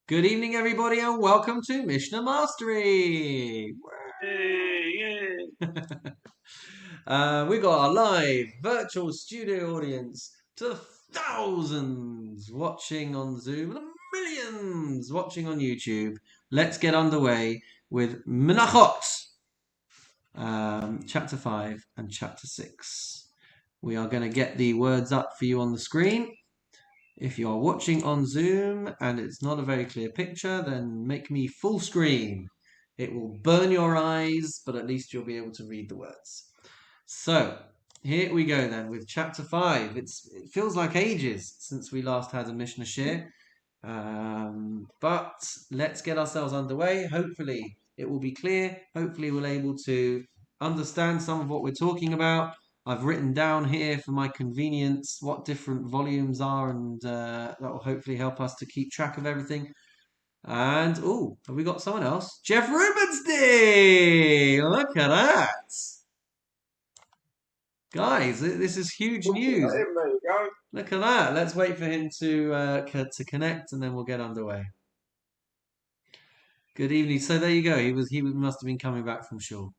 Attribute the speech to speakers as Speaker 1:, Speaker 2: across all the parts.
Speaker 1: Good evening, everybody, and welcome to Mishnah Mastery.
Speaker 2: Hey,
Speaker 1: We got a live virtual studio audience to the thousands watching on Zoom and the millions watching on YouTube. Let's get underway with Menachot, chapter 5 and chapter 6. We are going to get the words up for you on the screen. If you are watching on Zoom and it's not a very clear picture, then make me full screen. It will burn your eyes, but at least you'll be able to read the words. So, here we go then with chapter 5. It feels like ages since we last had a Mishnah share. But let's get ourselves underway. Hopefully it will be clear. Hopefully we'll be able to understand some of what we're talking about. I've written down here for my convenience what different volumes are, and that will hopefully help us to keep track of everything. And, oh, have we got someone else? Jeff Rubenstein! Look at that! Guys, this is huge news.
Speaker 2: there you go.
Speaker 1: Look at that. Let's wait for him to connect, and then we'll get underway. Good evening. So there you go. He must have been coming back from shul.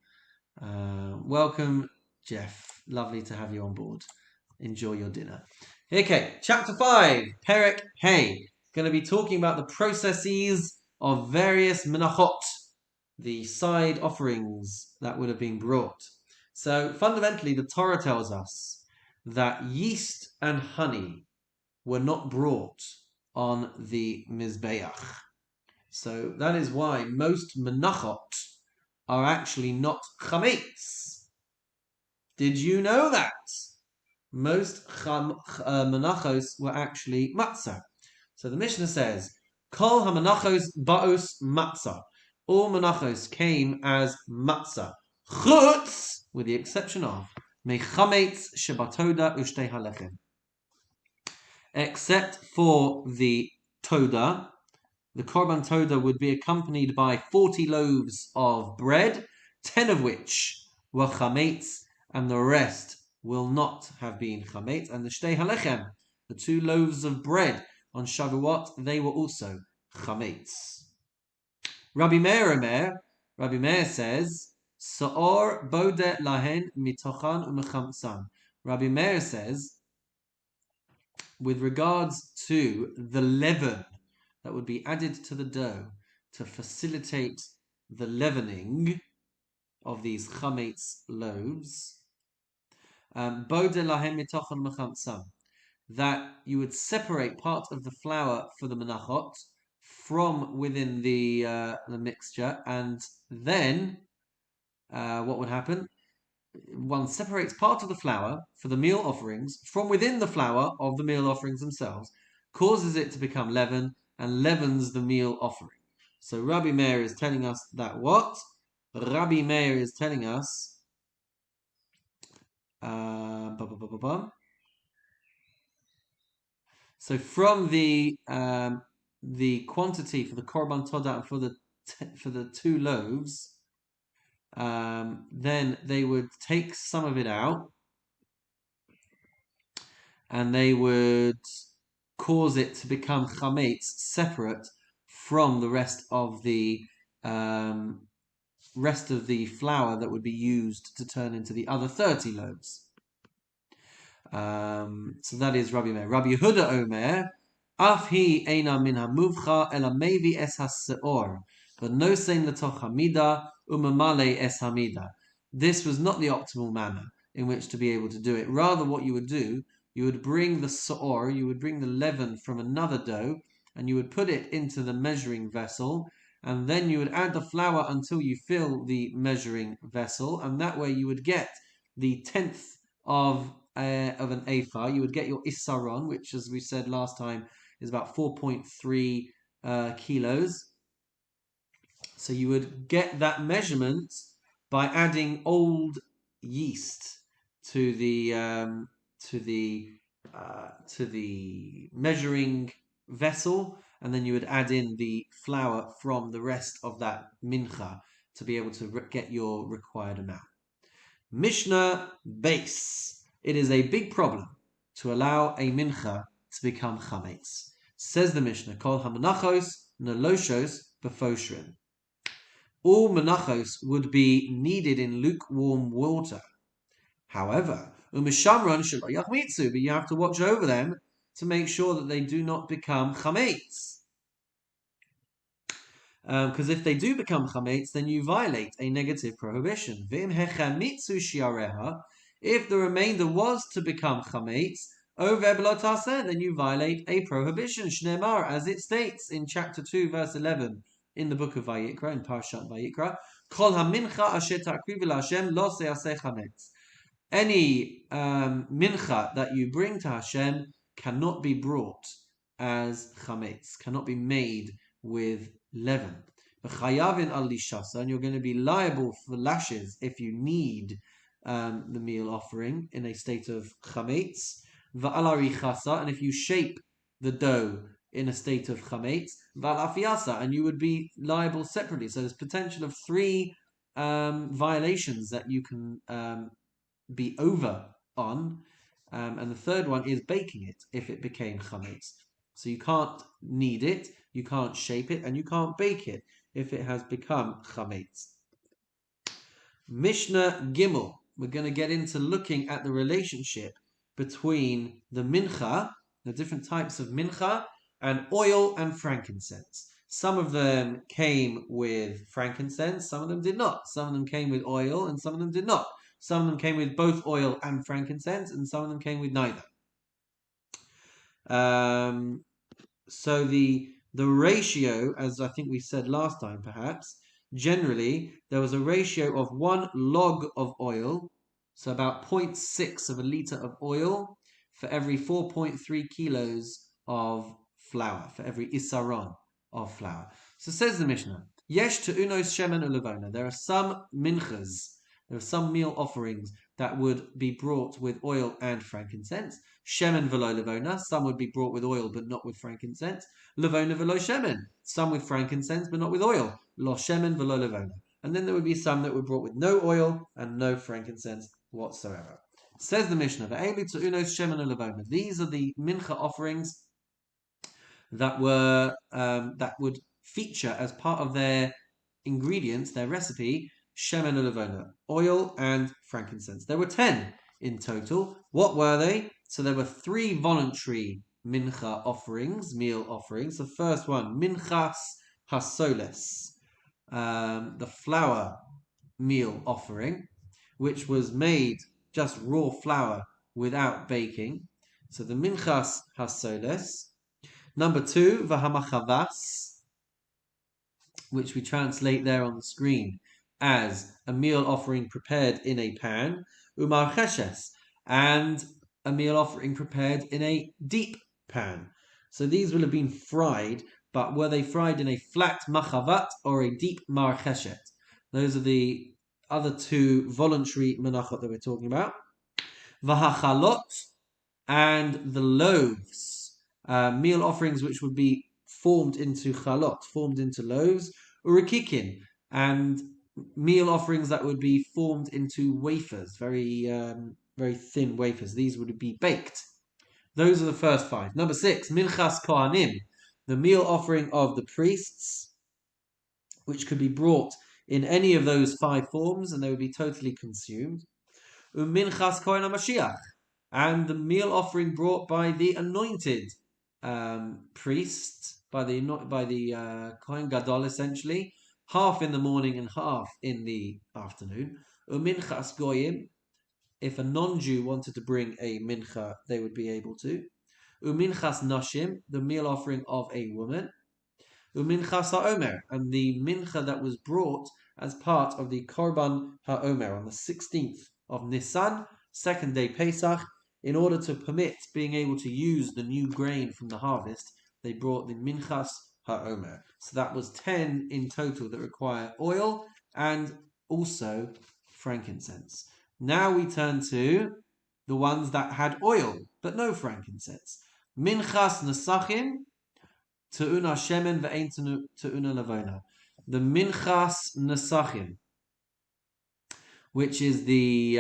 Speaker 1: Welcome, Jeff. Lovely to have you on board. Enjoy your dinner. Okay, chapter 5, Perek Hey. Going to be talking about the processes of various menachot, the side offerings that would have been brought. So fundamentally, the Torah tells us that yeast and honey were not brought on the Mizbeach. So that is why most menachot are actually not chametz. Did you know that? Most menachos were actually matzah. So the Mishnah says, Kol ha-menachos ba'os matzah. All menachos came as matzah. Chutz, with the exception of mechametz shebatoda ushtei halechem. Except for the toda, the korban toda would be accompanied by 40 loaves of bread, 10 of which were chametz, and the rest will not have been chametz. And the shtei halechem, the 2 loaves of bread on Shavuot, they were also chametz. Rabbi Meir says, Sa'or bode lahen mitochan umechamsan. Rabbi Meir says, with regards to the leaven that would be added to the dough to facilitate the leavening of these chametz loaves, that you would separate part of the flour for the menachot from within the mixture, and then what would happen? One separates part of the flour for the meal offerings from within the flour of the meal offerings themselves, causes it to become leaven, and leavens the meal offering. So Rabbi Meir is telling us that what? Rabbi Meir is telling us so from the quantity for the korban todah and for the 2 loaves, then they would take some of it out and they would cause it to become chametz, separate from the rest of the flour that would be used to turn into the other 30 loaves. So that is Rabbi Meir. Rabbi Yehuda Omer, Af hi eina min hamuvcha ela mevi es haseor, but no sein letoch hamida umamale es hamida. This was not the optimal manner in which to be able to do it. Rather, what you would do, you would bring the seor, you would bring the leaven from another dough, and you would put it into the measuring vessel, and then you would add the flour until you fill the measuring vessel, and that way you would get the 10th of an ephah. You would get your isaron, which, as we said last time, is about 4.3 kilos. So you would get that measurement by adding old yeast to the measuring vessel, and then you would add in the flour from the rest of that mincha to be able to get your required amount. Mishnah base. It is a big problem to allow a mincha to become chametz. Says the Mishnah, Kol ha-menachos noloshos befoshrin. All menachos would be kneaded in lukewarm water. However, umishamron shelo yachmitzu, but you have to watch over them to make sure that they do not become chametz. Because if they do become chametz, then you violate a negative prohibition. V'im hechamitzu shiareha, if the remainder was to become chametz, then you violate a prohibition. Shneimar, as it states in chapter 2, verse 11, in the book of Vayikra, in Parshat Vayikra, Kol hamincha asher ta'kriv Hashem lo se'aseh chametz. Any mincha that you bring to Hashem cannot be brought as chametz, cannot be made with leaven. And you're going to be liable for lashes if you knead the meal offering in a state of chametz. And if you shape the dough in a state of chametz, and you would be liable separately. So there's potential of 3 violations that you can be over on, and the third one is baking it if it became chametz. So you can't knead it, you can't shape it, and you can't bake it if it has become chametz. Mishnah Gimel. We're going to get into looking at the relationship between the mincha, the different types of mincha, and oil and frankincense. Some of them came with frankincense, some of them did not. Some of them came with oil, and some of them did not. Some of them came with both oil and frankincense, and some of them came with neither. So the ratio, as I think we said last time, perhaps, generally there was a ratio of 1 log of oil, so about 0.6 of a liter of oil for every 4.3 kilos of flour, for every isaron of flour. So says the Mishnah, Yesh te'unos shemen ulevona. There are some minchas, there are some meal offerings that would be brought with oil and frankincense. Shemen v'lo levona. Some would be brought with oil but not with frankincense. Levona v'lo shemen. Some with frankincense but not with oil. Lo shemen v'lo levona. And then there would be some that were brought with no oil and no frankincense whatsoever. Says the Mishnah, these are the mincha offerings that were that would feature as part of their ingredients, their recipe, shemen ulevona, oil and frankincense. There were 10 in total. What were they? So there were 3 voluntary mincha offerings, meal offerings. The first one, minchas hasoles, the flour meal offering, which was made just raw flour without baking. So the minchas hasoles. Number 2, v'hamachavas, which we translate there on the screen as a meal offering prepared in a pan, umar cheshes, and a meal offering prepared in a deep pan. So these will have been fried, but were they fried in a flat machavat or a deep mar cheshet? Those are the other 2 voluntary menachot that we're talking about. V'hachalot, and the loaves, meal offerings which would be formed into chalot, formed into loaves, urikikin, and meal offerings that would be formed into wafers, very thin wafers. These would be baked. Those are the first 5. Number 6, minchas kohanim, the meal offering of the priests, which could be brought in any of those 5 forms, and they would be totally consumed. Minchas kohen HaMashiach, and the meal offering brought by the anointed priest, by the Kohen Gadol, essentially, half in the morning and half in the afternoon. Uminchas goyim, if a non-Jew wanted to bring a mincha, they would be able to. Uminchas nashim, the meal offering of a woman. Uminchas ha'omer, and the mincha that was brought as part of the korban ha'omer on the 16th of Nisan, 2nd day Pesach. In order to permit being able to use the new grain from the harvest, they brought the minchas ha'omer. So that was 10 in total that require oil and also frankincense. Now we turn to the ones that had oil but no frankincense. Minchas nesachim, te'una shemen ve'ein te'una levona. The minchas nesachim, which is the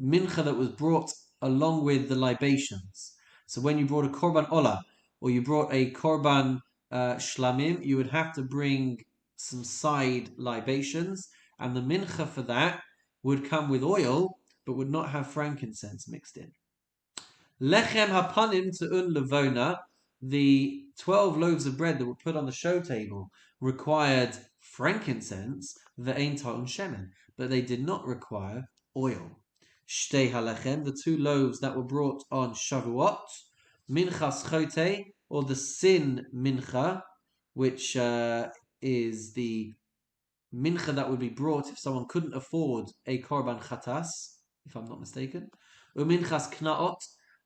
Speaker 1: mincha that was brought along with the libations. So when you brought a korban olah, or you brought a korban shlamim, you would have to bring some side libations, and the mincha for that would come with oil, but would not have frankincense mixed in. Lechem hapanim te'un levona, the 12 loaves of bread that were put on the show table required frankincense, ve'ein ta'un shemen, but they did not require oil. Shtei halechem, the 2 loaves that were brought on Shavuot, minchas chote, or the sin mincha, which is the mincha that would be brought if someone couldn't afford a korban chatas, if I'm not mistaken. Uminchas knaot,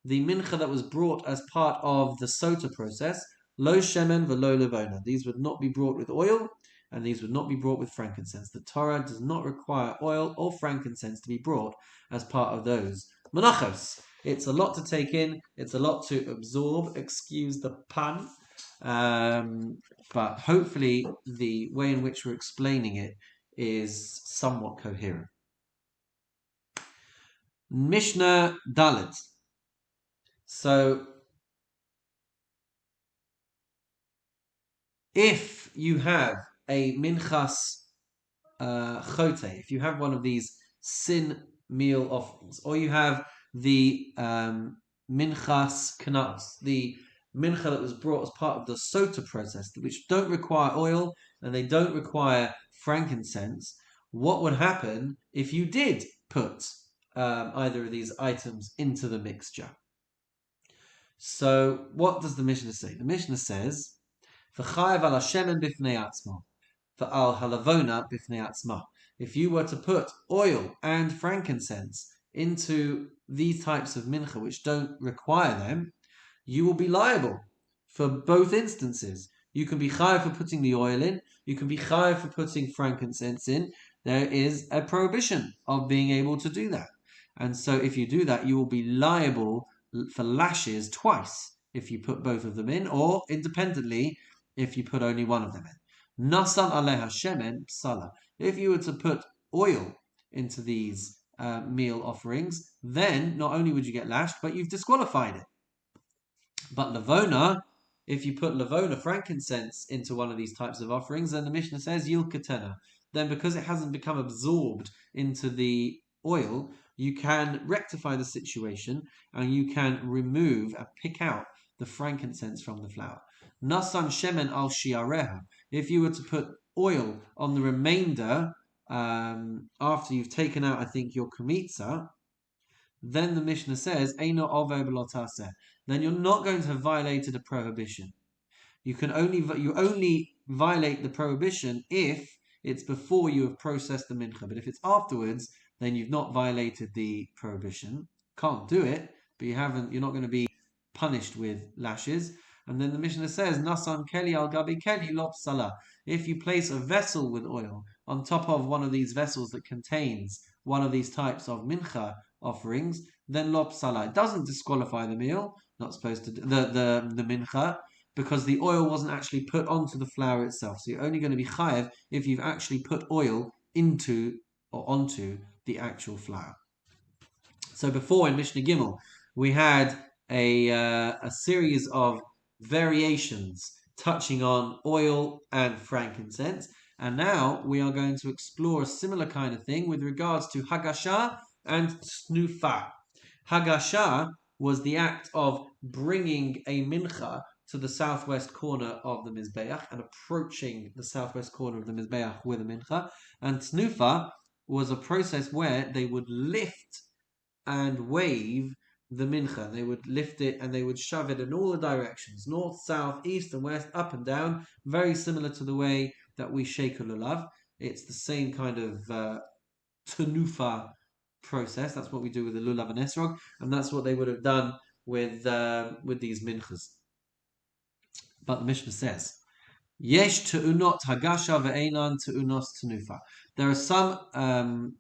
Speaker 1: the mincha that was brought as part of the sota process. Lo shemen v'lo levona. These would not be brought with oil, and these would not be brought with frankincense. The Torah does not require oil or frankincense to be brought as part of those menachos. It's a lot to take in. It's a lot to absorb. Excuse the pun. But hopefully the way in which we're explaining it is somewhat coherent. Mishnah Dalet. So, if you have a minchas chote, if you have one of these sin meal offerings, or you have the minchas knas, the mincha that was brought as part of the sota process, which don't require oil and they don't require frankincense, what would happen if you did put either of these items into the mixture? So what does the Mishnah say? The Mishnah says, "V'chayev al hashemen b'fnei atzmo, v'al halavona b'fnei atzma." If you were to put oil and frankincense into these types of mincha which don't require them, you will be liable for both instances. You can be chayav for putting the oil in. You can be chayav for putting frankincense in. There is a prohibition of being able to do that. And so if you do that, you will be liable for lashes twice if you put both of them in, or independently if you put only one of them in. Nasan aleha shemen psala. If you were to put oil into these meal offerings, then not only would you get lashed, but you've disqualified it. But lavona, if you put lavona, frankincense, into one of these types of offerings, then the Mishnah says yil katena. Then because it hasn't become absorbed into the oil, you can rectify the situation and you can remove and pick out the frankincense from the flour. Nasan shemen al shiareha. If you were to put oil on the remainder after you've taken out, I think, your kamitza, then the Mishnah says, Eino ove b'lo. Then you're not going to have violated a prohibition. You only violate the prohibition if it's before you have processed the mincha. But if it's afterwards, then you've not violated the prohibition. Can't do it, but you're not going to be punished with lashes. And then the Mishnah says, Nasan keli al gabi keli lop salah. If you place a vessel with oil on top of one of these vessels that contains one of these types of mincha offerings, then lop salah. It doesn't disqualify the meal, not supposed to the mincha, because the oil wasn't actually put onto the flour itself. So you're only going to be chayev if you've actually put oil into or onto the actual flour. So before in Mishnah Gimel, we had a series of variations touching on oil and frankincense, and now we are going to explore a similar kind of thing with regards to hagasha and snufa. Hagasha was the act of bringing a mincha to the southwest corner of the Mizbeach and approaching the southwest corner of the Mizbeach with a mincha. And snufa was a process where they would lift and wave the mincha. They would lift it and they would shove it in all the directions, north, south, east and west, up and down, very similar to the way that we shake a lulav. It's the same kind of tenufa process. That's what we do with the lulav and esrog, and that's what they would have done with these minchas. But the Mishnah says, Yesh te'unot hagasha ve'enan te'unos tenufa. There are some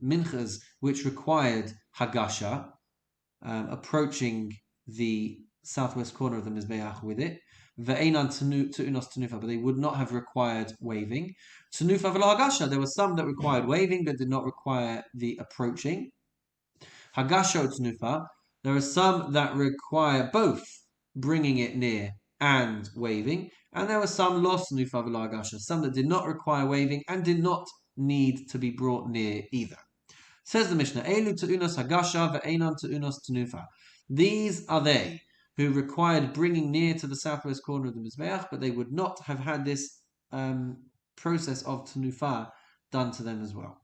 Speaker 1: minchas which required hagasha, approaching the southwest corner of the Mizbeach with it. Ve'enan te'unos tenufa, but they would not have required waving. Tenufa v'lo hagasha. There were some that required waving but did not require the approaching. Hagasha or tenufa. There are some that require both bringing it near and waving, and there were some los nufa v'lo hagasha, some that did not require waving and did not need to be brought near either. Says the Mishnah, Elu tu'unos hagasha ve'enon tu'unos tenufa. These are they who required bringing near to the southwest corner of the Mizbeach, but they would not have had this process of tenufa done to them as well.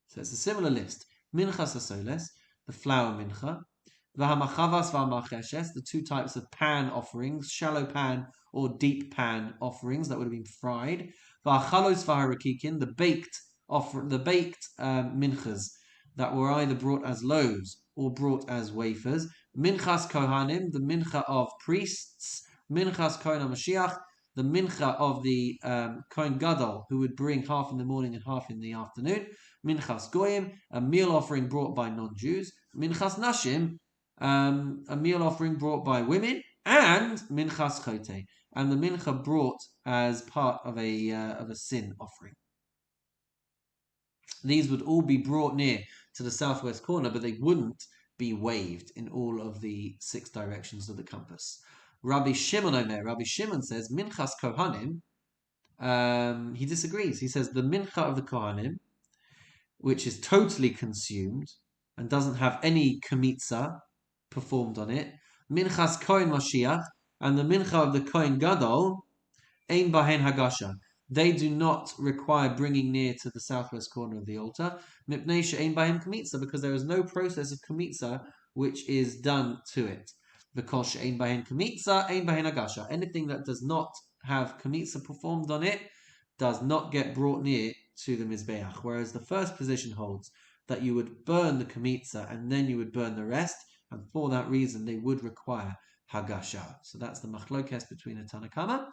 Speaker 1: So it's a similar list. Minchas hasoles, the flour mincha, v'hamachavas v'hamacheshes, the two types of pan offerings, shallow pan or deep pan offerings that would have been fried, v'achalos v'harakikin, the baked minchas that were either brought as loaves or brought as wafers, minchas kohanim, the mincha of priests, minchas kohen HaMashiach, the mincha of the kohen gadol, who would bring half in the morning and half in the afternoon, minchas goyim, a meal offering brought by non-Jews, minchas nashim, a meal offering brought by women, and minchas chote, and the mincha brought as part of a sin offering. These would all be brought near to the southwest corner, but they wouldn't be waved in all of the 6 directions of the compass. Rabbi Shimon says, Minchas Kohanim, he disagrees. He says the mincha of the Kohanim, which is totally consumed and doesn't have any kamitza performed on it, Minchas Kohen Mashiach, and the mincha of the Kohen Gadol, Ein Bahen Hagasha. They do not require bringing near to the southwest corner of the altar, Mipnei she'ein bahem kamitza, because there is no process of kamitza which is done to it. Because she'ein bahen kamitza, ein bahen hagasha. Anything that does not have kamitza performed on it does not get brought near to the mizbeach. Whereas the first position holds that you would burn the kamitza and then you would burn the rest, and for that reason they would require hagasha. So that's the machlokes between a Tanna Kama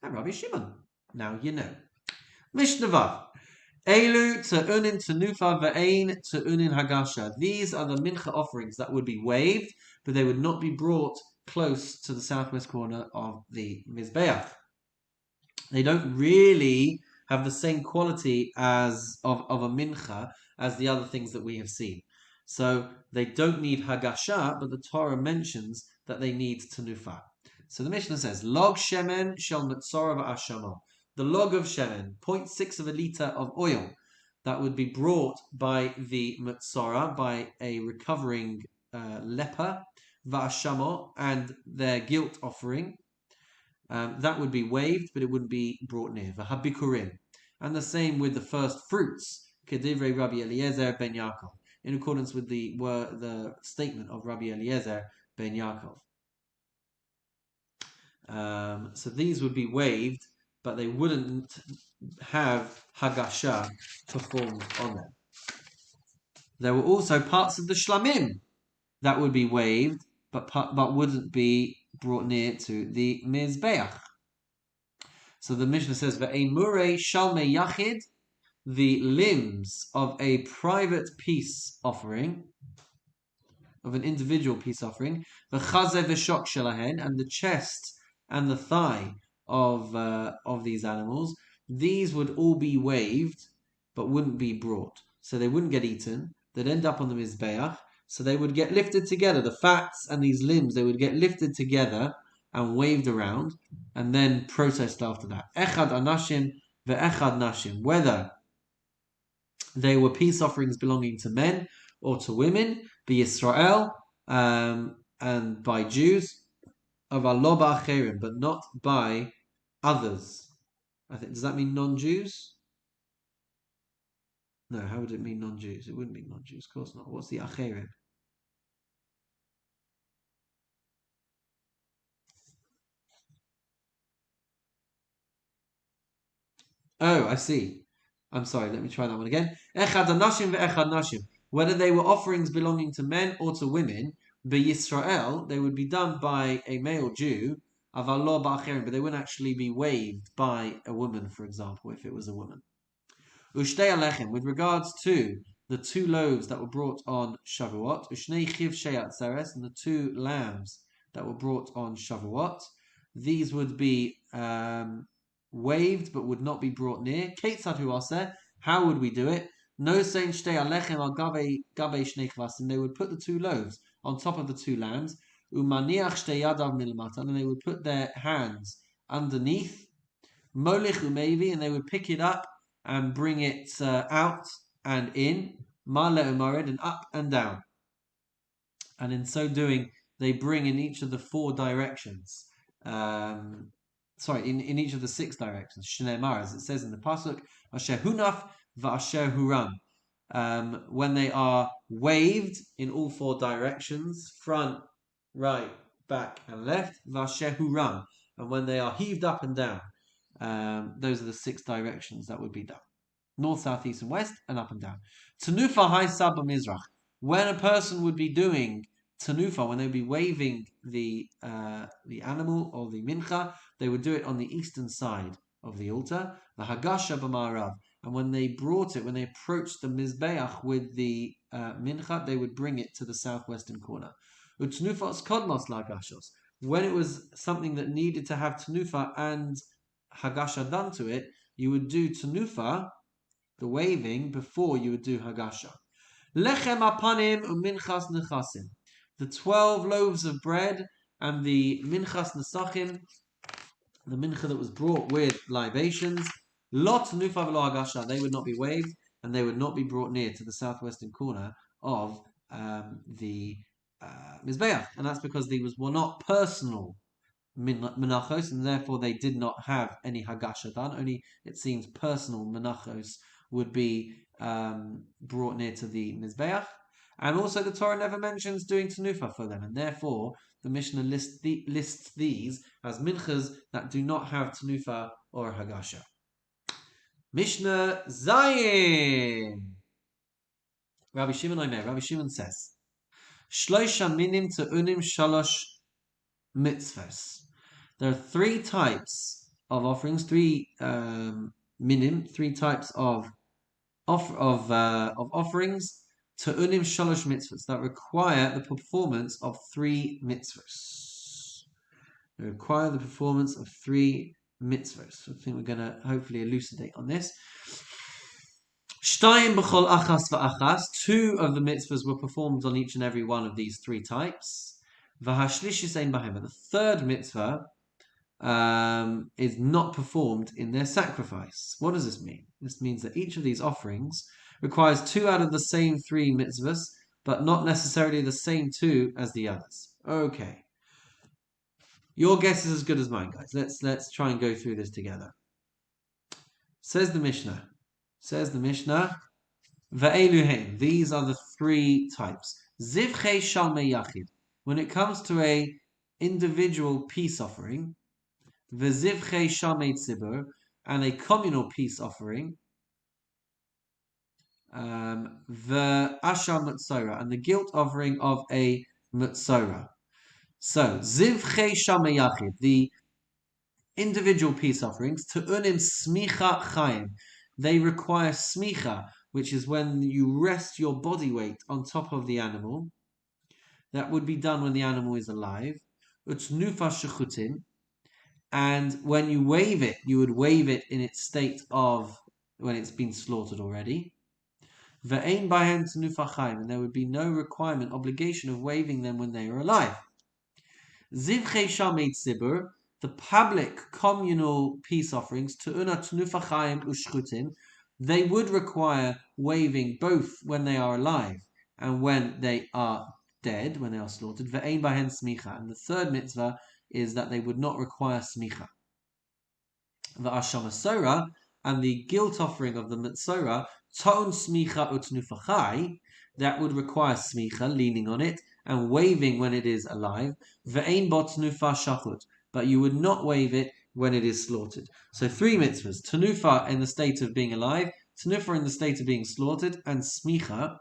Speaker 1: and Rabbi Shimon. Now you know. Mishnah Vav. Elu te'unin tenufa ve'ein te'unin hagasha. These are the mincha offerings that would be waved, but they would not be brought close to the southwest corner of the Mizbeach. They don't really have the same quality as of a mincha as the other things that we have seen. So they don't need hagasha, but the Torah mentions that they need tenufa. So the Mishnah says, Log shemen shel metzora v'ashamo. The log of shemen, 0.6 of a liter of oil, that would be brought by the metzora, by a recovering leper, v'ashamo, and their guilt offering. That would be waved, but it wouldn't be brought near. V'habikurim. And the same with the first fruits, Kedivrei Rabbi Eliezer ben Yaakov, in accordance with the statement of Rabbi Eliezer ben Yaakov. So these would be waved, but they wouldn't have hagasha performed on them. There were also parts of the shlamim that would be waved, but wouldn't be brought near to the mizbeach. So the Mishnah says, "Ve'ein murei shalmei yachid," the limbs of a private peace offering, of an individual peace offering, v'chazeh v'shok shelahen, and the chest and the thigh of these animals, these would all be waved, but wouldn't be brought. So they wouldn't get eaten. They'd end up on the mizbeach. So they would get lifted together. The fats and these limbs, they would get lifted together and waved around, and then processed after that. Echad anashim ve'echad nashim. Whether they were peace offerings belonging to men or to women, by Israel and by Jews, of Allah ba'acherim, but not by others. I think, does that mean non-Jews? No, how would it mean non-Jews? It wouldn't mean non-Jews, of course not. What's the acherim? Oh, I see. I'm sorry, let me try that one again. Echad anashim ve'echad nashim. Whether they were offerings belonging to men or to women, by Israel, they would be done by a male Jew, of Allah ba'acherim, but they wouldn't actually be waved by a woman, for example, if it was a woman. Ushtei alechem, with regards to the 2 loaves that were brought on Shavuot, Ushnei chiv sheyat zeres, and the 2 lambs that were brought on Shavuot, these would be waved but would not be brought near. Ketzad hu aseh, how would we do it? No saying shtei alechem al gabe shnei kvasim, they would put the 2 loaves on top of the 2 lambs, umaniach shtei yadav milmata, and they would put their hands underneath, molich umevi, and they would pick it up and bring it out and in, male umared, and up and down. And in so doing, they bring in each of the four directions. In each of the six directions. Shneimar, as it says in the pasuk, asher hunaf va'asher huram. When they are waved in all four directions, front, right, back, and left, va'asher huram. And when they are heaved up and down, those are the six directions that would be done. North, south, east, and west, and up and down. Tanufa hai saba mizrach. When a person would be doing tanufa, when they would be waving the animal or the mincha, they would do it on the eastern side of the altar. The hagasha b'ma'arav. And when they brought it, when they approached the mizbeach with the mincha, they would bring it to the southwestern corner. Utnufos kodmos lagashos. When it was something that needed to have tanufa and hagasha done to it, you would do tanufa, the waving, before you would do hagasha. Lechem apanim uminchas nechasim. The 12 loaves of bread and the minchas nesachim, the mincha that was brought with libations, lot nufa v'lo hagasha, they would not be waved and they would not be brought near to the southwestern corner of the mizbeach, and that's because these were not personal menachos, and therefore they did not have any hagasha done. Only, it seems, personal menachos would be brought near to the mizbeach, and also the Torah never mentions doing tenufa for them, and therefore the Mishnah lists these as minchas that do not have tenufa or hagasha. Mishnah Zayin. Rabbi Shimon says, Shloisha minim te'unim shalosh mitzvos. There are three types of offerings, three minim, three types of offerings, te'unim shalosh mitzvos, that require the performance of three mitzvos. They require the performance of three mitzvos. I think we're going to hopefully elucidate on this. Shtayim b'chol achas v'achas. Two of the mitzvahs were performed on each and every one of these three types. V'hashlishis ein b'hem. The third mitzvah is not performed in their sacrifice. What does this mean? This means that each of these offerings requires two out of the same three mitzvahs, but not necessarily the same two as the others. Okay. Your guess is as good as mine, guys. Let's try and go through this together. Says the Mishnah, Ve'eluhem, these are the three types. Zivchei shalmei yachid, when it comes to a individual peace offering, ve'zivchei shalmei tzibur, and a communal peace offering, ve'ashar mutzora, and the guilt offering of a mutzora. So, zivchei shalmei yachid, the individual peace offerings, te'unim smicha chayim, they require smicha, which is when you rest your body weight on top of the animal. That would be done when the animal is alive. Utnufa shechutin, and when you wave it, you would wave it in its state of when it's been slaughtered already. Ve'ein bahem tnufa chayim, and there would be no requirement, obligation of waving them when they are alive. Zivchei shamei tzibur, the public communal peace offerings, te'una tnufa chayim ushchutin, they would require waving both when they are alive and when they are dead, when they are slaughtered. Ve'ein bahen smicha, and the third mitzvah is that they would not require smicha. Ve'asham masora, and the guilt offering of the mitzora, ton smicha utnufachai, that would require smicha, leaning on it, and waving when it is alive. Ve'ein bot nufa shachut, but you would not wave it when it is slaughtered. So three mitzvahs: tenufa in the state of being alive, tenufa in the state of being slaughtered, and smicha.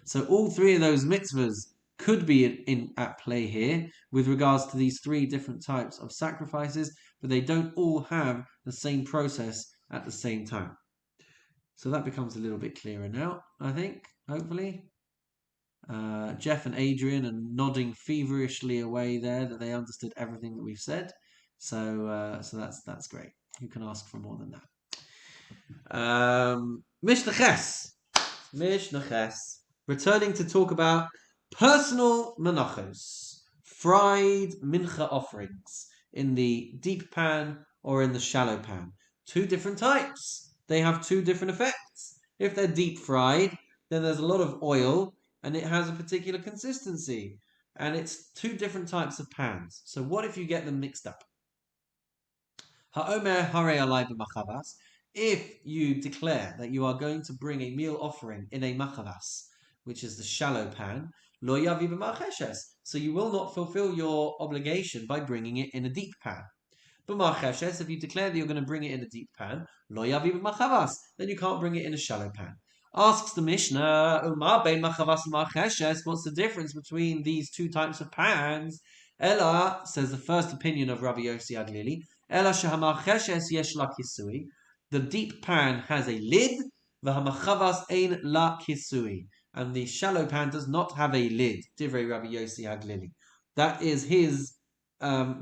Speaker 1: So all three of those mitzvahs could be at play here with regards to these three different types of sacrifices, but they don't all have the same process at the same time. So that becomes a little bit clearer now, I think, hopefully. Jeff and Adrian are nodding feverishly away there that they understood everything that we've said. So that's great. You can ask for more than that. Mishnah Ches. Returning to talk about personal menachos. fried mincha offerings in the deep pan or in the shallow pan. Two different types. They have two different effects. If they're deep fried, then there's a lot of oil and it has a particular consistency. And it's two different types of pans. So what if you get them mixed up? Ha'omer hare alai b'machavas. If you declare that you are going to bring a meal offering in a machavas, which is the shallow pan, lo yavi b'macheshes. So you will not fulfill your obligation by bringing it in a deep pan. B'macheshes, if you declare that you're going to bring it in a deep pan, lo yavi b'machavas, then you can't bring it in a shallow pan. Asks the Mishnah, Umar bein machavas macheshes, what's the difference between these two types of pans? Ella, says the first opinion of Rabbi Yossi Aglili, Ella shehamacheshes yesh la kisui. The deep pan has a lid, v'hamachavas ein la kisui. And the shallow pan does not have a lid. Divrei Rabbi Yossi Aglili. That is his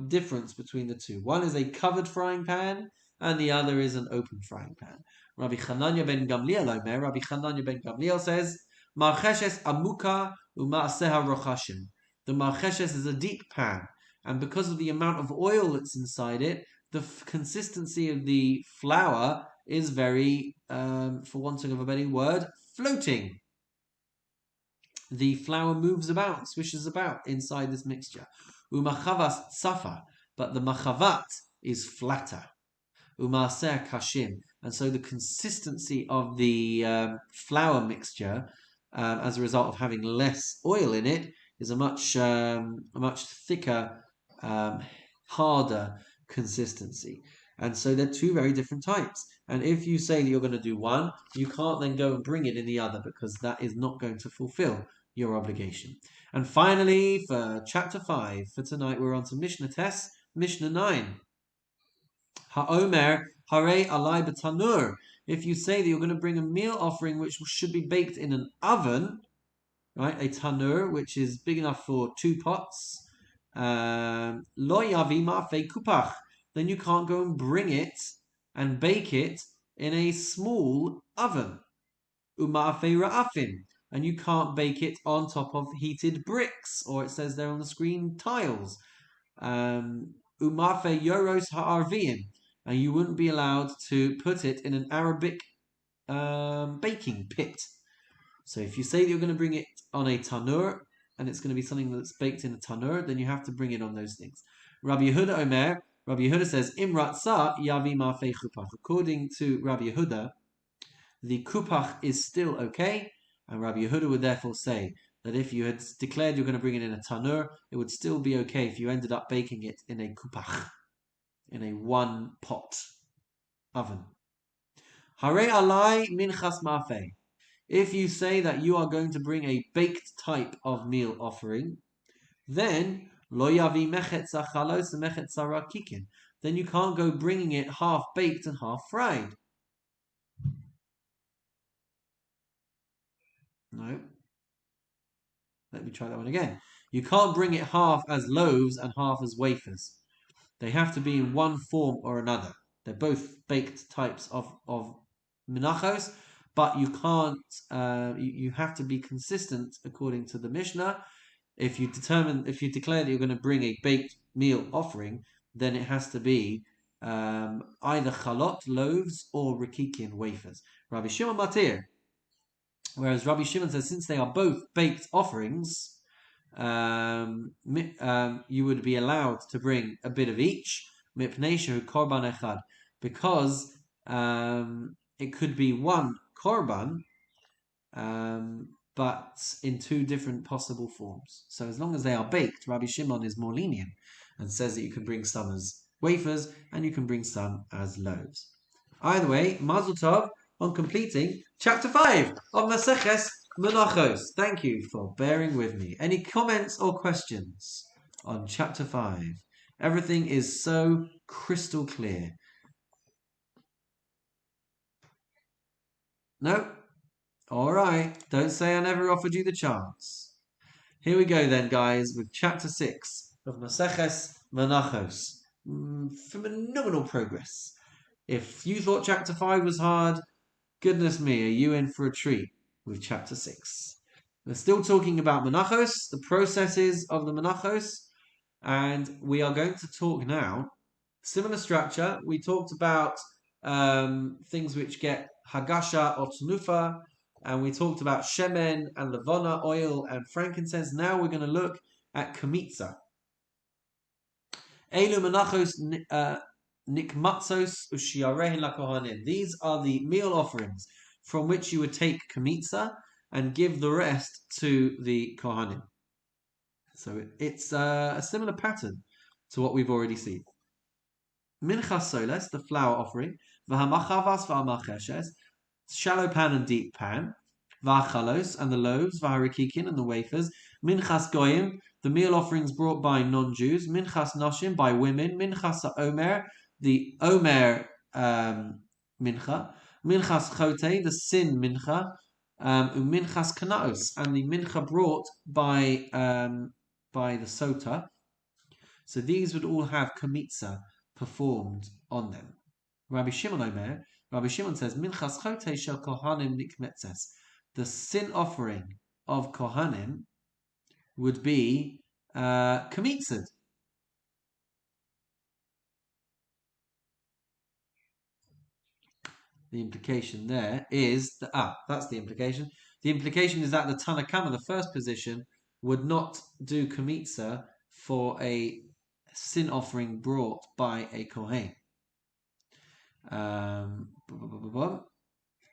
Speaker 1: difference between the two. One is a covered frying pan, and the other is an open frying pan. Rabbi Chananya ben Gamliel Omer. Rabbi Chananya ben Gamliel says, "Marcheshes amuka u'maaseha rochashim." The marcheshes is a deep pan, and because of the amount of oil that's inside it, the consistency of the flour is very, for wanting of a better word, floating. The flour moves about, swishes about inside this mixture. Umachavas tsafa, but the machavat is flatter. Umaser kashim, and so the consistency of the flour mixture, as a result of having less oil in it, is a much thicker, harder consistency. And so they're two very different types. And if you say that you're going to do one, you can't then go and bring it in the other, because that is not going to fulfill your obligation. And finally, for chapter 5, for tonight, we're on to Mishnah Tes, Mishnah 9. Ha'omer hare alai b'tanur. If you say that you're going to bring a meal offering which should be baked in an oven, right, a tanur, which is big enough for 2 pots, lo yavi ma'afei kupach, then you can't go and bring it and bake it in a small oven. Uma'afei ra'afin, and you can't bake it on top of heated bricks, or it says there on the screen, tiles. Uma'afei yoros ha'arvim, and you wouldn't be allowed to put it in an Arabic baking pit. So if you say that you're going to bring it on a tanur, and it's going to be something that's baked in a tanur, then you have to bring it on those things. Rabbi Yehuda Omer, Rabbi Yehuda says, Imratza yavi ma'afei kupach. According to Rabbi Yehuda, the kupach is still okay, and Rabbi Yehuda would therefore say that if you had declared you're going to bring it in a tanur, it would still be okay if you ended up baking it in a kupach, in a 1-pot oven. Hare alai minchas ma'afei. If you say that you are going to bring a baked type of meal offering, then lo yavi mechetza chalos mechetza rakikin. Then you can't go bringing it half baked and half fried. No. Let me try that one again. You can't bring it half as loaves and half as wafers. They have to be in one form or another. They're both baked types of menachos, but you can't. You have to be consistent according to the Mishnah. If you declare that you're going to bring a baked meal offering, then it has to be either chalot loaves or rikikin wafers. Rabbi Shimon Matir. Whereas Rabbi Shimon says, since they are both baked offerings, you would be allowed to bring a bit of each, korban echad, because it could be one korban, but in 2 different possible forms. So as long as they are baked, Rabbi Shimon is more lenient and says that you can bring some as wafers and you can bring some as loaves. Either way, Mazel Tov on completing chapter 5 of Maseches Menachos. Thank you for bearing with me. Any comments or questions on chapter 5? Everything is so crystal clear. No? All right. Don't say I never offered you the chance. Here we go then, guys, with chapter 6 of Maseches Menachos. Phenomenal progress. If you thought chapter 5 was hard, goodness me, are you in for a treat with chapter 6. We're still talking about Menachos, the processes of the Menachos, And we are going to talk now, similar structure. We talked about things which get Hagasha or Tnufa, and we talked about Shemen and Levana, oil and frankincense. Now we're going to look at Kamitza. Elu Menachos Nikmatzos Ushiarehin LaKohanim. These are the meal offerings from which you would take Kamitza and give the rest to the Kohanim. So it's a similar pattern to what we've already seen. Minchas soles, the flour offering, v'hamachavas v'hamacheshes, shallow pan and deep pan, v'achalos, and the loaves, v'harikikin, and the wafers, minchas goyim, the meal offerings brought by non-Jews, minchas noshim, by women, minchas omer, the omer mincha, minchas chote, the sin mincha, minchas kanaos, and the mincha brought by the sota. So these would all have kamitza performed on them. Rabbi Shimon says, Minchas chote shel kohanim nikmetzes. The sin offering of kohanim would be kamitzad. The implication there is that, that's the implication. The implication is that the Tanna Kama, the first position, would not do kamitza for a sin offering brought by a kohen.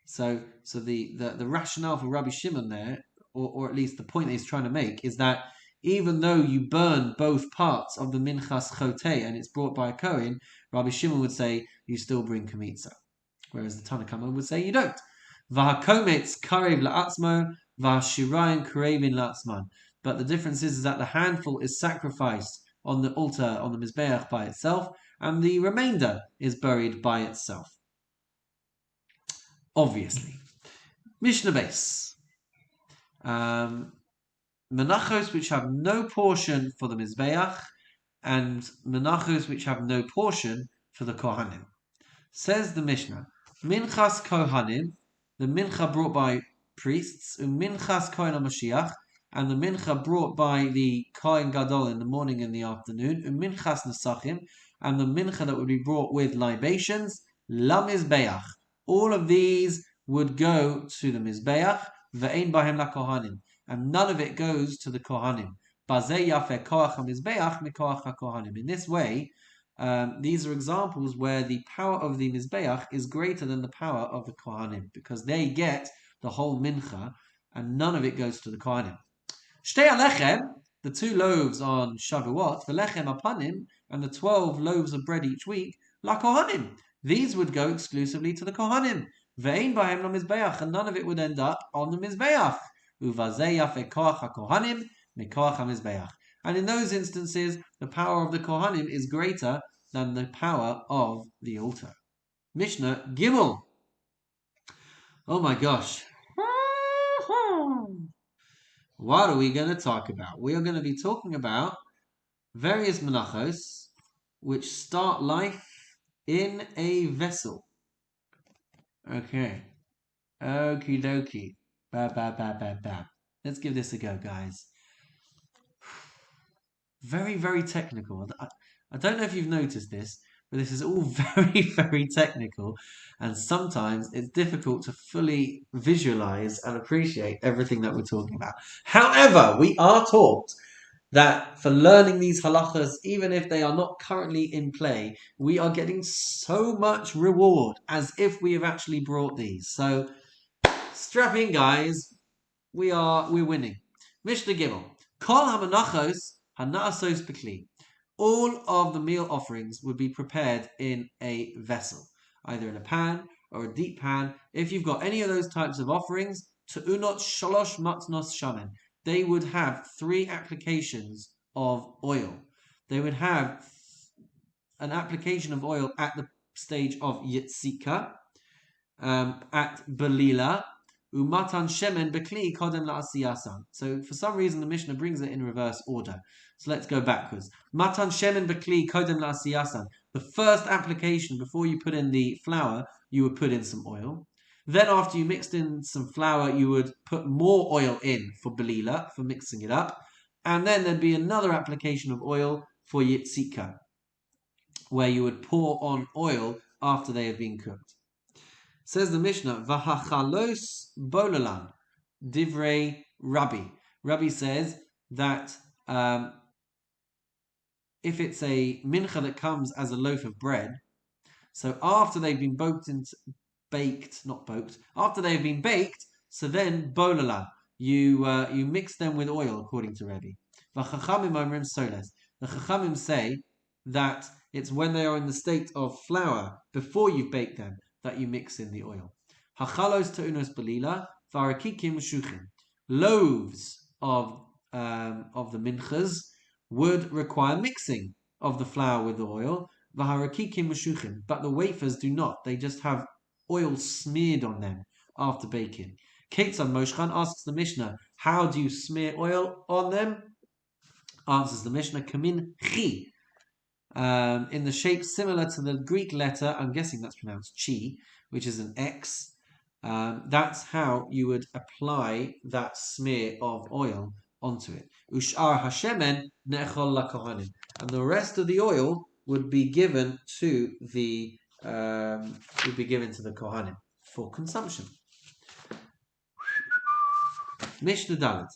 Speaker 1: So the rationale for Rabbi Shimon there, or at least the point that he's trying to make, is that even though you burn both parts of the minchas chote and it's brought by a kohen, Rabbi Shimon would say you still bring kamitza, whereas the Tanna Kama would say you don't. V'hakometz karev la'atzmo, v'hashirayim karevin la'atzman. But the difference is that the handful is sacrificed on the altar, on the Mizbeach by itself, and the remainder is buried by itself. Obviously. Mishnah base. Menachos which have no portion for the Mizbeach, and menachos which have no portion for the Kohanim. Says the Mishnah, Minchas Kohanim, the mincha brought by priests, Minchas Kohen HaMashiach, and the mincha brought by the Kohen Gadol in the morning and the afternoon, Minchas Nesachim, and the mincha that would be brought with libations, La Mizbeach. All of these would go to the Mizbeach, Ve'ein Bahem La Kohanim, and none of it goes to the Kohanim. Bazei Yafeh Koach HaMizbeach Mikoach HaKohanim. In this way, these are examples where the power of the Mizbeach is greater than the power of the Kohanim, because they get the whole mincha, and none of it goes to the Kohanim. Shtei alechem, the 2 loaves on Shavuot, v'lechem apanim, and the 12 loaves of bread each week, la Kohanim. These would go exclusively to the Kohanim. Ve'ein bahem la Mizbeach, and none of it would end up on the Mizbeach. Uvazei yafeh koach ha-Kohanim mikoach ha-Mizbeach. And in those instances, the power of the Kohanim is greater than the power of the altar. Mishnah Gimel. Oh my gosh. What are we going to talk about? We are going to be talking about various menachos which start life in a vessel. Okay. Okie dokie. Let's give this a go, guys. Very, very technical. I don't know if you've noticed this, but this is all very, very technical, and sometimes it's difficult to fully visualize and appreciate everything that we're talking about. However, we are taught that for learning these halachas, even if they are not currently in play, we are getting so much reward as if we have actually brought these. So strap in, guys. We're winning. Mishnah Gimel. Kol ha-menachos ha-na'asos b'kli. All of the meal offerings would be prepared in a vessel, either in a pan or a deep pan. If you've got any of those types of offerings, te'unot shalosh matnos shamen, they would have 3 applications of oil. They would have an application of oil at the stage of yitzika, at belila, umatan shemen bekli kodem la'asiyasan. So for some reason the Mishnah brings it in reverse order. So let's go backwards. Matan shemen bekli kodem la'asiyasan. The first application before you put in the flour, you would put in some oil. Then after you mixed in some flour, you would put more oil in for belila, for mixing it up. And then there'd be another application of oil for yitzika, where you would pour on oil after they have been cooked. Says the Mishnah, Vahachalos bolalan, divrei Rabbi. Rabbi says that if it's a mincha that comes as a loaf of bread, so after they've been after they've been baked, so then bolalan, you mix them with oil, according to Rabbi. V'chachamim omrim soles. The chachamim say that it's when they are in the state of flour, before you've baked them, that you mix in the oil. Hachalos ta'unos belila, v'arakikim shuchim. Loaves of the minchas would require mixing of the flour with the oil, v'harakikim shuchim, but the wafers do not. They just have oil smeared on them after baking. Ketzad Moshchan asks the Mishnah, how do you smear oil on them? Answers the Mishnah, kamin chi, in the shape similar to the Greek letter, I'm guessing that's pronounced chi, which is an X. That's how you would apply that smear of oil onto it. Ushar hashemen ne'echol lakohanim, and the rest of the oil would be given to the kohanim for consumption. Mishnah Daled.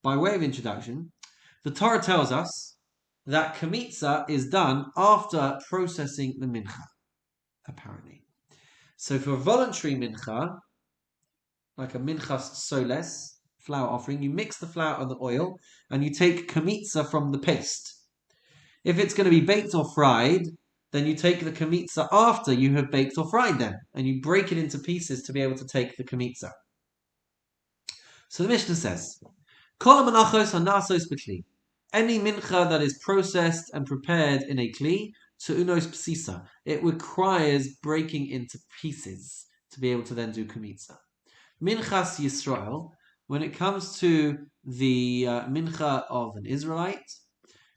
Speaker 1: By way of introduction, the Torah tells us that kamitza is done after processing the mincha, apparently. So for a voluntary mincha, like a minchas soles, flour offering, you mix the flour and the oil, and you take kamitza from the paste. If it's going to be baked or fried, then you take the kamitza after you have baked or fried them, and you break it into pieces to be able to take the kamitza. So the Mishnah says, Kol menachos hanasos b'kli. Any mincha that is processed and prepared in a kli, tu'unos psisa, it requires breaking into pieces to be able to then do kamitza. Minchas Yisrael, when it comes to the mincha of an Israelite,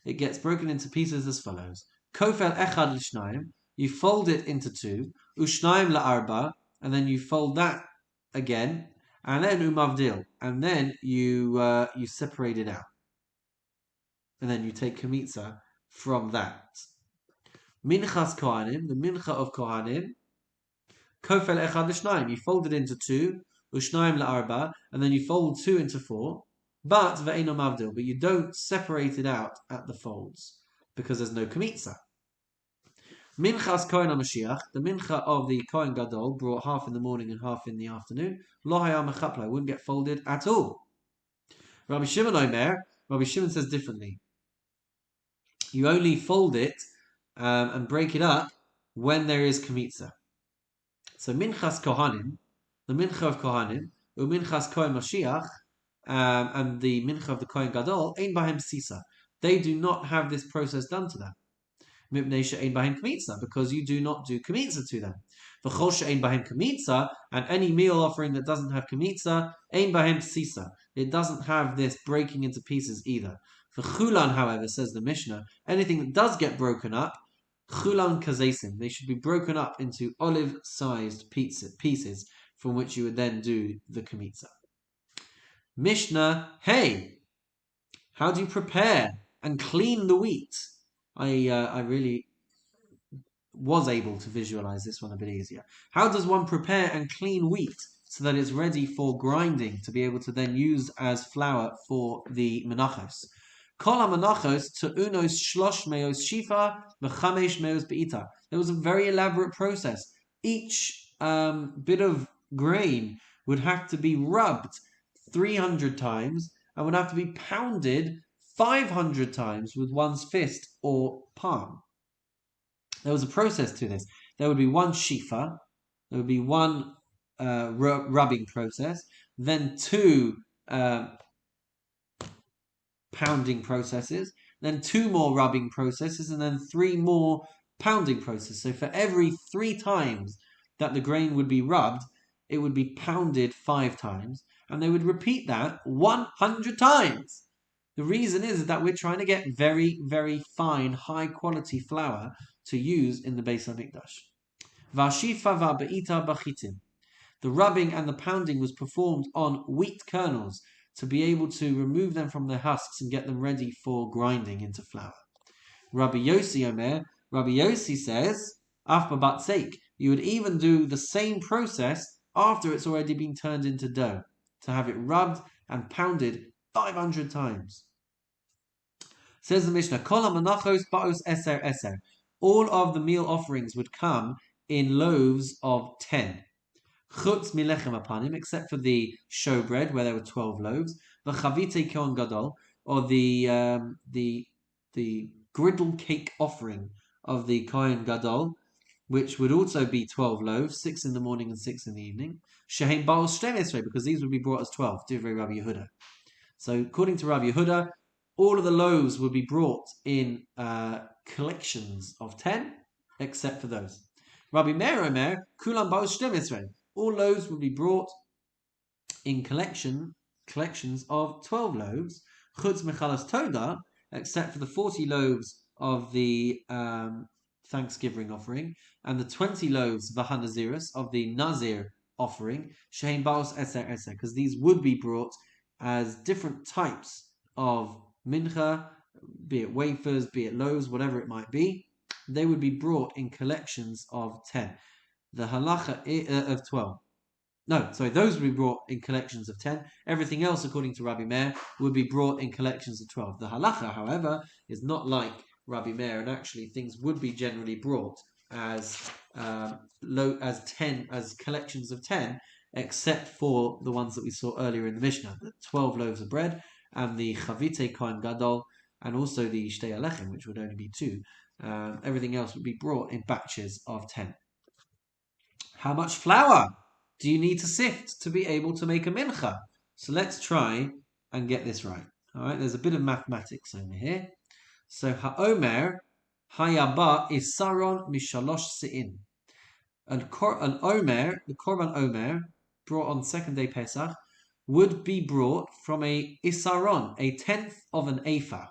Speaker 1: it gets broken into pieces as follows. Kofel echad l'shnayim, you fold it into two, ushnayim la'arba, and then you fold that again, and then umavdil, and then you separate it out. And then you take kamitza from that. Minchas kohanim, the mincha of kohanim, kofel echad l'shnayim, you fold it into two, ushnayim la'arba, and then you fold two into four, but ve'eno mavdil, but you don't separate it out at the folds, because there's no kamitza. Minchas Kohen HaMashiach, the mincha of the Kohen Gadol, brought half in the morning and half in the afternoon, lo haya mechapla, wouldn't get folded at all. Rabbi Shimon Omer, Rabbi Shimon says differently. You only fold it and break it up when there is kamitza. So minchas kohanim, the mincha of kohanim, uminchas Kohen Mashiach, and the mincha of the Kohen Gadol, ein bahem sisa. They do not have this process done to them. Because you do not do kamitza to them. And any meal offering that doesn't have kamitza, it doesn't have this breaking into pieces either. For chulan, however, says the Mishnah, anything that does get broken up, chulan kazesim, they should be broken up into olive-sized pieces from which you would then do the kamitza. Mishnah, hey, how do you prepare and clean the wheat? I really was able to visualize this one a bit easier. How does one prepare and clean wheat so that it's ready for grinding to be able to then use as flour for the menachos? Kol ha-menachos te'unos shlosh meos shifa v'chamesh meos be'ita. There was a very elaborate process. Each bit of grain would have to be rubbed 300 times and would have to be pounded 500 times with one's fist or palm. There was a process to this. There would be one shifa, there would be one rubbing process, then two pounding processes, then two more rubbing processes, and then three more pounding processes. So for every 3 times that the grain would be rubbed, it would be pounded 5 times, and they would repeat that 100 times. The reason is that we're trying to get very, very fine, high-quality flour to use in the Beis HaMikdash. V'ashifa v'be'ita b'chitim. The rubbing and the pounding was performed on wheat kernels to be able to remove them from their husks and get them ready for grinding into flour. Rabbi Yossi Omer, Rabbi Yossi says, Af b'batzeik, you would even do the same process after it's already been turned into dough, to have it rubbed and pounded 500 times. Says the Mishnah, Kol ha-menachos ba'os eser eser. All of the meal offerings would come in loaves of 10. Chutz milechem apanim, except for the showbread, where there were 12 loaves. The chavite kohen gadol, or the griddle cake offering of the kohen gadol, which would also be 12 loaves, 6 in the morning and 6 in the evening. Shehem ba'os shtem esrei, because these would be brought as 12, Divrei Rabbi Yehuda. So according to Rabbi Yehuda, all of the loaves would be brought in collections of 10, except for those. Rabbi Meir Omer, kulam ba'os shtem esrei. All loaves would be brought in collections of 12 loaves, chutz mechalas toda, except for the 40 loaves of the Thanksgiving offering, and the 20 loaves v'hanazirus of the Nazir offering, shein baos eser eser, because these would be brought as different types of mincha, be it wafers, be it loaves, whatever it might be. They would be brought in collections of 10. The halacha of 12. No, sorry, those would be brought in collections of 10. Everything else, according to Rabbi Meir, would be brought in collections of 12. The halacha, however, is not like Rabbi Meir, and actually things would be generally brought as 10, as collections of 10, except for the ones that we saw earlier in the Mishnah, the 12 loaves of bread, and the chavite kohen gadol, and also the shtei alechem, which would only be 2. Everything else would be brought in batches of 10. How much flour do you need to sift to be able to make a mincha? So let's try and get this right. All right, there's a bit of mathematics over here. So ha'omer hayaba is saron mishalosh se'in. An omer, the korban omer, brought on second day Pesach, would be brought from a isaron, a tenth of an ephah,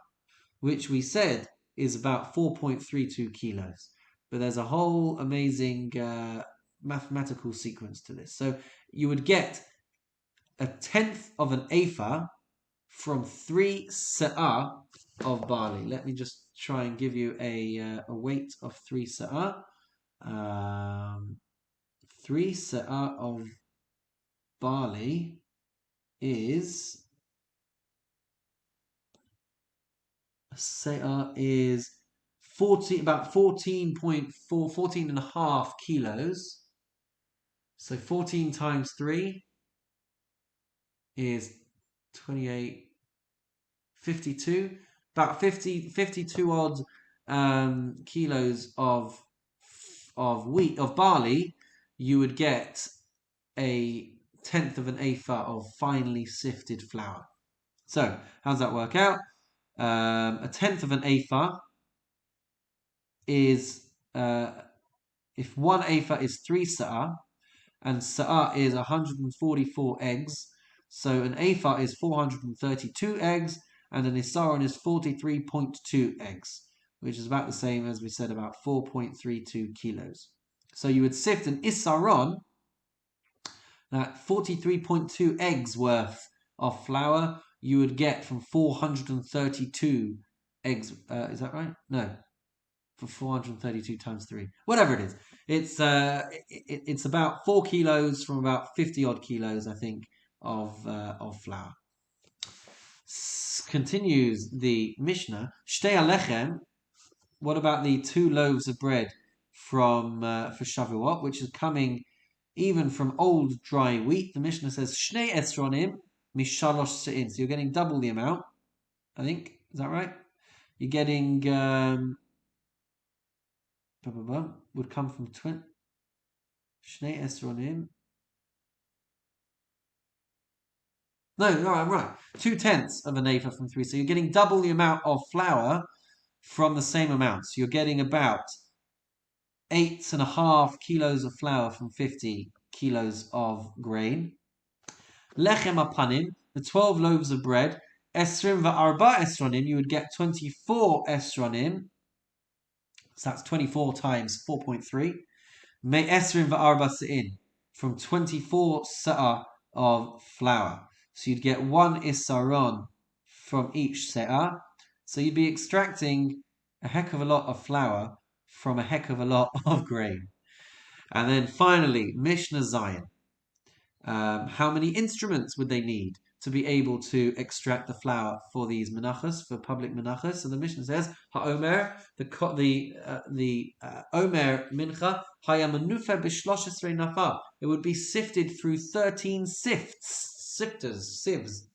Speaker 1: which we said is about 4.32 kilos. But there's a whole amazing mathematical sequence to this. So you would get a tenth of an ephah from 3 se'ah of barley. Let me just try and give you a weight of 3 se'ah. 3 se'ah of barley is about 14 and a half kilos. So 14 times 3 is 28, 52. About 52 odd kilos of barley. You would get a tenth of an ephah of finely sifted flour. So how does that work out? A tenth of an ephah is if 1 ephah is 3 se'ah, and se'ah is 144 eggs. So an ephah is 432 eggs, and an isaron is 43.2 eggs, which is about the same as we said, about 4.32 kilos. So you would sift an isaron, that 43.2 eggs worth of flour, you would get from 432 eggs. Is that right? No. For 432 times 3, whatever it is, it's about 4 kilos from about 50 odd kilos, I think, of flour. Continues the Mishnah. Shtei alechem. What about the 2 loaves of bread from for Shavuot, which is coming even from old dry wheat? The Mishnah says shnei esronim mishalosh se'in. So you're getting double the amount. I think, is that right? You're getting would come from Shnei Esronim. No, I'm right. 2/10 of an ephah from 3. So you're getting double the amount of flour from the same amount. So you're getting about 8.5 kilos of flour from 50 kilos of grain. Lechem apanim, the 12 loaves of bread. Esrim va'arba esronim, you would get 24 esronim. So that's 24 times 4.3. Me esrin va'arba se'in, from 24 se'ah of flour. So you'd get 1 isaron from each se'ah. So you'd be extracting a heck of a lot of flour from a heck of a lot of grain. And then finally, Mishnah Zion. How many instruments would they need to be able to extract the flour for these menachos, for public menachos? So the Mishnah says, "Ha'omer the Omer mincha hayamanufa b'shloshes nafar." It would be sifted through 13 sieves,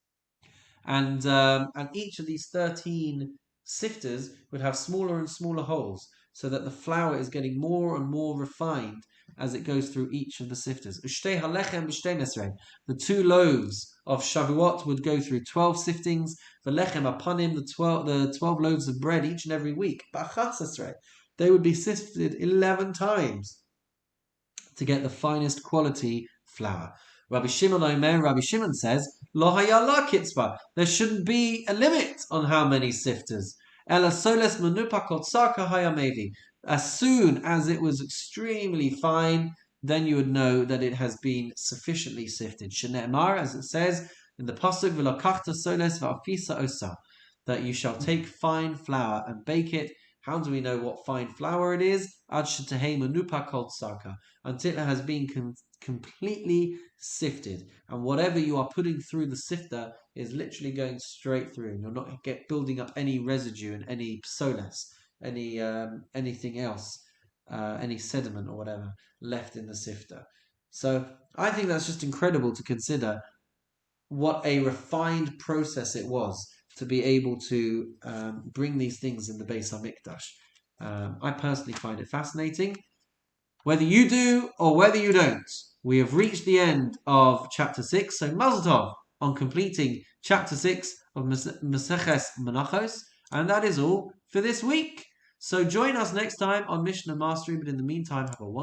Speaker 1: and each of these 13 sifters would have smaller and smaller holes, so that the flour is getting more and more refined as it goes through each of the sifters. The 2 loaves of Shavuot would go through 12 siftings. The lechem apanim, the 12 loaves of bread each and every week. They would be sifted 11 times to get the finest quality flour. Rabbi Shimon says, Lo hayala kitzba. There shouldn't be a limit on how many sifters. Ela soles menupakot sarka hayamevi. As soon as it was extremely fine, then you would know that it has been sufficiently sifted. Shene'emar, as it says in the pasuk, v'lokachta soles v'afisa osa, that you shall take fine flour and bake it. How do we know what fine flour it is? Ad shetehei menupakot sarka, until it has been completely sifted, and whatever you are putting through the sifter is literally going straight through, and you're not building up any residue and any psolas, anything else, any sediment or whatever left in the sifter. So I think that's just incredible to consider what a refined process it was to be able to bring these things in the Beis HaMikdash. I personally find it fascinating. Whether you do or whether you don't, we have reached the end of chapter 6. So Mazel Tov on completing chapter 6 of Maseches Menachos. And that is all for this week. So join us next time on Mishnah Mastery. But in the meantime, have a wonderful